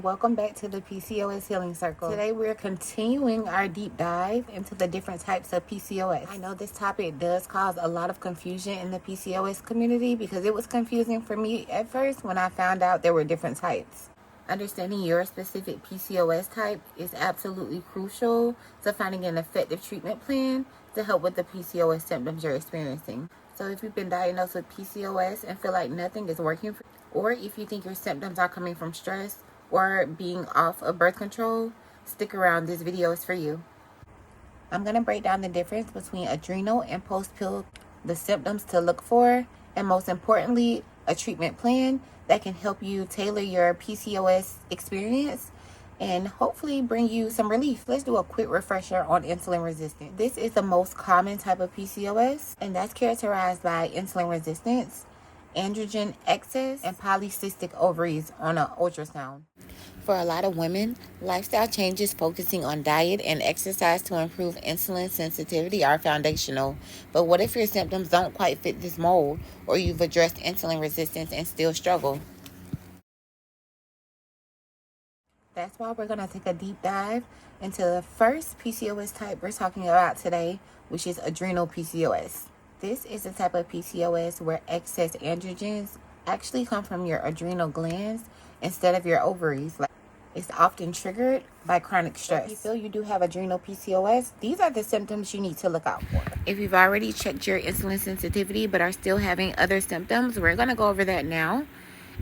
welcome back to the PCOS Healing Circle. Today we're continuing our deep dive into the different types of PCOS. I know this topic does cause a lot of confusion in the PCOS community because it was confusing for me at first when I found out there were different types. Understanding your specific PCOS type is absolutely crucial to finding an effective treatment plan to help with the PCOS symptoms you're experiencing. So if you've been diagnosed with PCOS and feel like nothing is working for you, or if you think your symptoms are coming from stress or being off of birth control, stick around. This video is for you. I'm going to break down the difference between adrenal and post-pill, the symptoms to look for, and most importantly, a treatment plan that can help you tailor your PCOS experience and hopefully bring you some relief. Let's do a quick refresher on insulin resistance. This is the most common type of PCOS, and that's characterized by insulin resistance, androgen excess, and polycystic ovaries on an ultrasound. For a lot of women, lifestyle changes focusing on diet and exercise to improve insulin sensitivity are foundational. But what if your symptoms don't quite fit this mold, or you've addressed insulin resistance and still struggle? That's why we're going to take a deep dive into the first PCOS type we're talking about today, which is adrenal PCOS. This is the type of PCOS where excess androgens actually come from your adrenal glands instead of your ovaries. It's often triggered by chronic stress. If you feel you do have adrenal PCOS, these are the symptoms you need to look out for. If you've already checked your insulin sensitivity but are still having other symptoms, we're going to go over that now.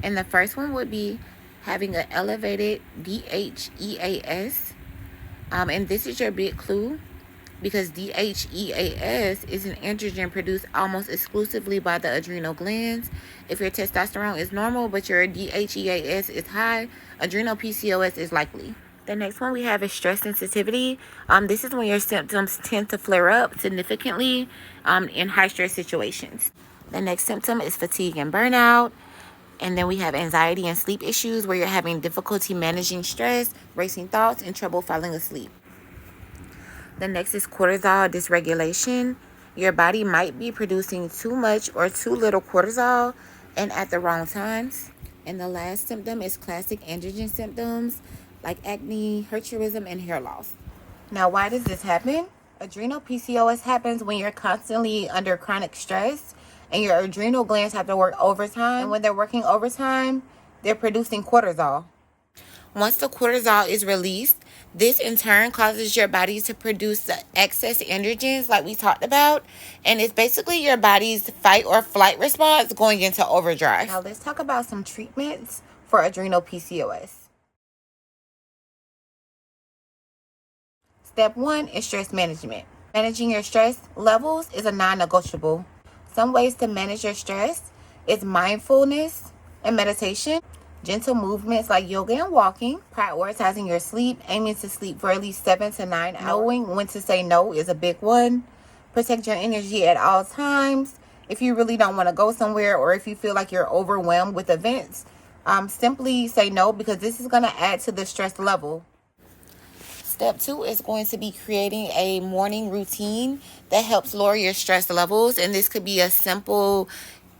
And the first one would be having an elevated DHEAS. And this is your big clue, because DHEAS is an androgen produced almost exclusively by the adrenal glands. If your testosterone is normal but your DHEAS is high, adrenal PCOS is likely. The next one we have is stress sensitivity. This is when your symptoms tend to flare up significantly in high stress situations. The next symptom is fatigue and burnout. And then we have anxiety and sleep issues where you're having difficulty managing stress, racing thoughts, and trouble falling asleep. The next is cortisol dysregulation. Your body might be producing too much or too little cortisol and at the wrong times. And the last symptom is classic androgen symptoms like acne, hirsutism, and hair loss. Now, why does this happen? Adrenal PCOS happens when you're constantly under chronic stress and your adrenal glands have to work overtime. And when they're working overtime, they're producing cortisol. Once the cortisol is released, this in turn causes your body to produce the excess androgens like we talked about. And it's basically your body's fight or flight response going into overdrive. Now let's talk about some treatments for adrenal PCOS. Step 1 is stress management. Managing your stress levels is a non-negotiable. Some ways to manage your stress is mindfulness and meditation, gentle movements like yoga and walking, prioritizing your sleep, aiming to sleep for at least 7 to 9 hours. Knowing when to say no is a big one. Protect your energy at all times. If you really don't want to go somewhere, or if you feel like you're overwhelmed with events, simply say no, because this is going to add to the stress level. Step 2 is going to be creating a morning routine that helps lower your stress levels. And this could be a simple,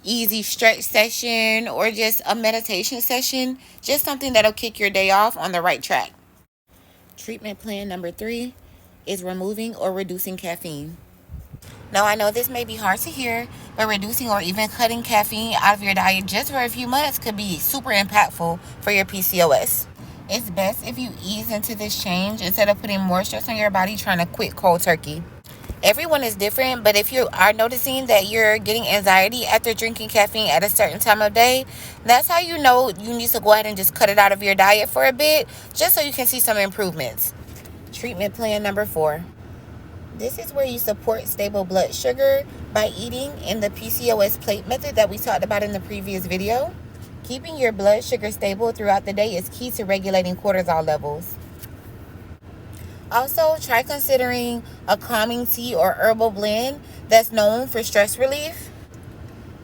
easy stretch session or just a meditation session. Just something that'll kick your day off on the right track. Treatment plan number 3 is removing or reducing caffeine. Now, I know this may be hard to hear, but reducing or even cutting caffeine out of your diet just for a few months could be super impactful for your PCOS. It's best if you ease into this change instead of putting more stress on your body trying to quit cold turkey. Everyone is different, but if you are noticing that you're getting anxiety after drinking caffeine at a certain time of day, that's how you know you need to go ahead and just cut it out of your diet for a bit, just so you can see some improvements. Treatment plan number 4. This is where you support stable blood sugar by eating in the PCOS plate method that we talked about in the previous video. Keeping your blood sugar stable throughout the day is key to regulating cortisol levels. Also, try considering a calming tea or herbal blend that's known for stress relief.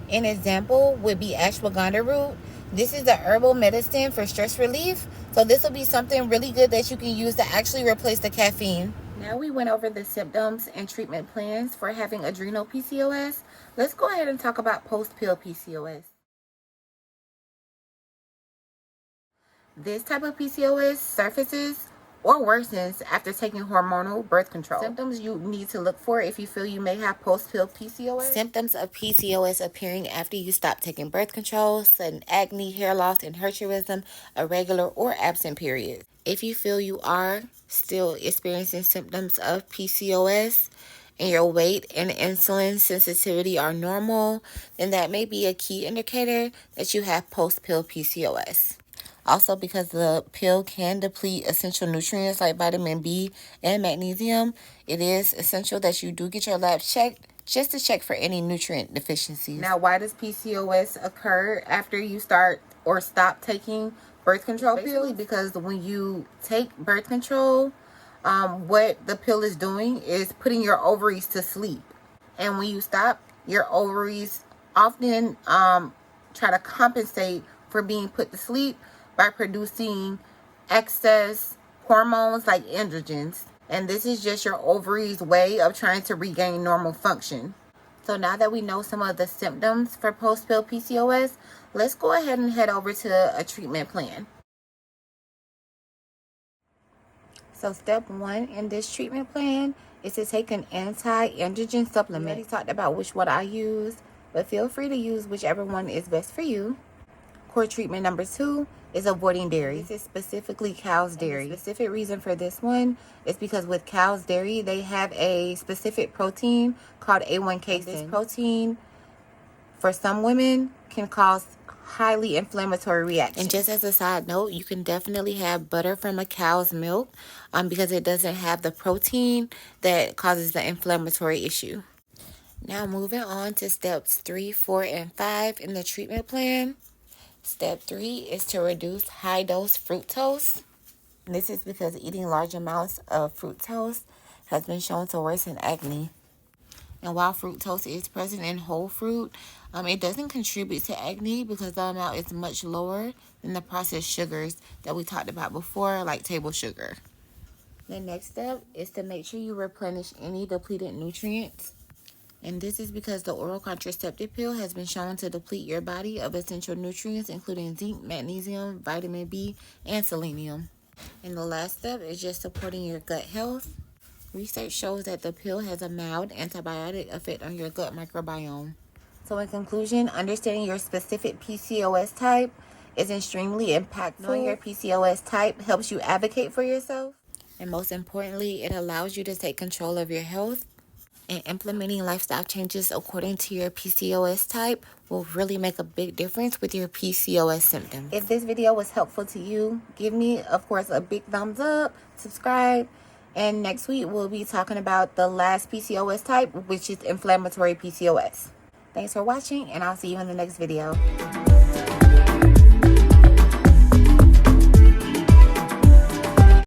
An example would be ashwagandha root. This is the herbal medicine for stress relief. So this will be something really good that you can use to actually replace the caffeine. Now we went over the symptoms and treatment plans for having adrenal PCOS. Let's go ahead and talk about post-pill PCOS. This type of PCOS surfaces or worsens after taking hormonal birth control. Symptoms you need to look for if you feel you may have post-pill PCOS. Symptoms of PCOS appearing after you stop taking birth control: sudden acne, hair loss, and hirsutism, irregular or absent periods. If you feel you are still experiencing symptoms of PCOS and your weight and insulin sensitivity are normal, then that may be a key indicator that you have post-pill PCOS. Also, because the pill can deplete essential nutrients like vitamin B and magnesium, it is essential that you do get your labs checked just to check for any nutrient deficiencies. Now, why does PCOS occur after you start or stop taking birth control pills? Because when you take birth control, what the pill is doing is putting your ovaries to sleep. And when you stop, your ovaries often try to compensate for being put to sleep by producing excess hormones like androgens. And this is just your ovaries' way of trying to regain normal function. So now that we know some of the symptoms for post-pill PCOS, let's go ahead and head over to a treatment plan. So step 1 in this treatment plan is to take an anti-androgen supplement. We already talked about which one I use, but feel free to use whichever one is best for you. Core treatment number 2 is avoiding dairy. This is specifically cow's dairy. The specific reason for this one is because with cow's dairy, they have a specific protein called A1 casein. This protein, for some women, can cause highly inflammatory reactions. And just as a side note, you can definitely have butter from a cow's milk because it doesn't have the protein that causes the inflammatory issue. Now moving on to steps 3, 4, and 5 in the treatment plan. Step 3 is to reduce high-dose fructose. This is because eating large amounts of fructose has been shown to worsen acne. And while fructose is present in whole fruit, it doesn't contribute to acne because the amount is much lower than the processed sugars that we talked about before, like table sugar. The next step is to make sure you replenish any depleted nutrients. And this is because the oral contraceptive pill has been shown to deplete your body of essential nutrients, including zinc, magnesium, vitamin B, and selenium. And the last step is just supporting your gut health. Research shows that the pill has a mild antibiotic effect on your gut microbiome. So in conclusion, understanding your specific PCOS type is extremely impactful. Knowing your PCOS type helps you advocate for yourself. And most importantly, it allows you to take control of your health. And implementing lifestyle changes according to your PCOS type will really make a big difference with your PCOS symptoms. If this video was helpful to you, give me, of course, a big thumbs up, subscribe, and next week we'll be talking about the last PCOS type, which is inflammatory PCOS. Thanks for watching, and I'll see you in the next video.